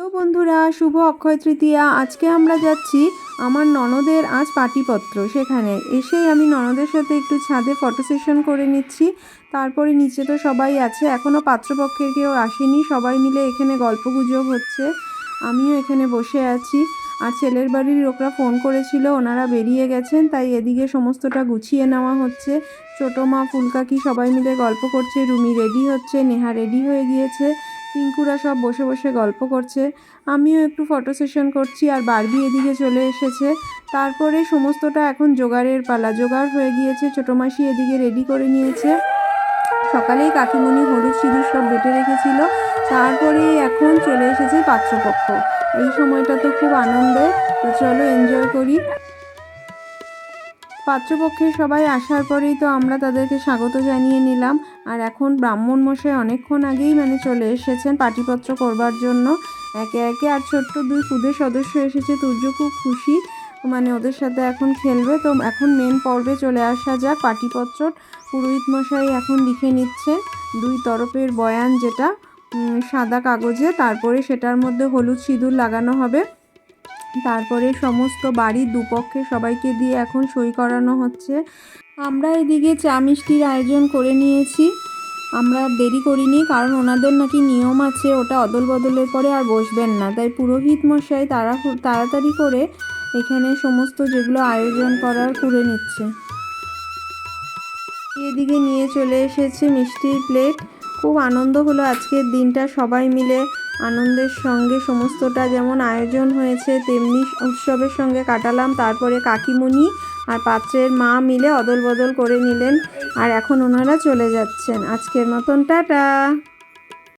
তো বন্ধুরা, শুভ অক্ষয় তৃতীয়া। আজকে আমরা যাচ্ছি আমার ননদের আজ পাটিপত্র। সেখানে এসেই আমি ননদের সাথে একটু ছাদে ফটো সেশন করে নিচ্ছি। তারপরে নিচে তো সবাই আছে, এখনও পাত্রপক্ষের কেউ আসেনি, সবাই মিলে এখানে গল্পগুজব হচ্ছে। আমিও এখানে বসে আছি। আর ছেলের বাড়ির লোকরা ফোন করেছিল, ওনারা বেরিয়ে গেছেন, তাই এদিকে সমস্তটা গুছিয়ে নেওয়া হচ্ছে। ছোটো মা, ফুলকাকি সবাই মিলে গল্প করছে। রুমি রেডি হচ্ছে, নেহা রেডি হয়ে গিয়েছে, পিঙ্কুরা সব বসে বসে গল্প করছে। আমিও একটু ফটো সেশন করছি। আর বারবি এদিকে চলে এসেছে। তারপরে সমস্তটা এখন জোগাড়ের পালা। জোগাড় হয়ে গিয়েছে, ছোটো মাসি এদিকে রেডি করে নিয়েছে। সকালেই কাকিমণি হলুদ সিঁদুর সব বেটে রেখেছিল। তারপরেই এখন চলে এসেছে পাত্রপক্ষ। এই সময়টা তো খুব আনন্দের, তো চলো এনজয় করি। পাত্রপক্ষের সবাই আসার পরেই তো আমরা তাদেরকে স্বাগত জানিয়ে নিলাম। আর এখন ব্রাহ্মণ মশাই অনেকক্ষণ আগেই চলে এসেছেন পাটিপত্র করবার জন্য একে একে। আর ছোট্ট দুই খুদে সদস্য এসেছে, তুর্য খুব খুশি, ওদের সাথে এখন খেলবে। তো এখন মেন পর্বে চলে আসা যাক। পাটিপত্র পুরোহিত মশাই এখন লিখে নিচ্ছে দুই তরফের বয়ান, যেটা সাদা কাগজে। তারপরে সেটার মধ্যে হলুদ সিঁদুর লাগানো হবে। তারপরে সমস্ত বাড়ির দুপক্ষে সবাইকে দিয়ে এখন সই করানো হচ্ছে। আমরা এদিকে চা মিষ্টির আয়োজন করে নিয়েছি। আমরা দেরি করিনি, কারণ ওনাদের নাকি নিয়ম আছে, ওটা অদল বদলের পরে আর বসবেন না। তাই পুরোহিত মশাই তাড়াতাড়ি করে এখানে সমস্ত যেগুলো আয়োজন করার করে নিচ্ছে। এদিকে নিয়ে চলে এসেছে মিষ্টির প্লেট। খুব আনন্দ হলো আজকের দিনটা, সবাই মিলে আনন্দের সঙ্গে সমস্তটা যেমন আয়োজন হয়েছে তেমনি উৎসবের সঙ্গে কাটালাম। তারপরে কাকিমণি আর পাত্রের মা মিলে অদল বদল করে নিলেন। আর এখন ওনারা চলে যাচ্ছেন। আজকের মতন টাটা।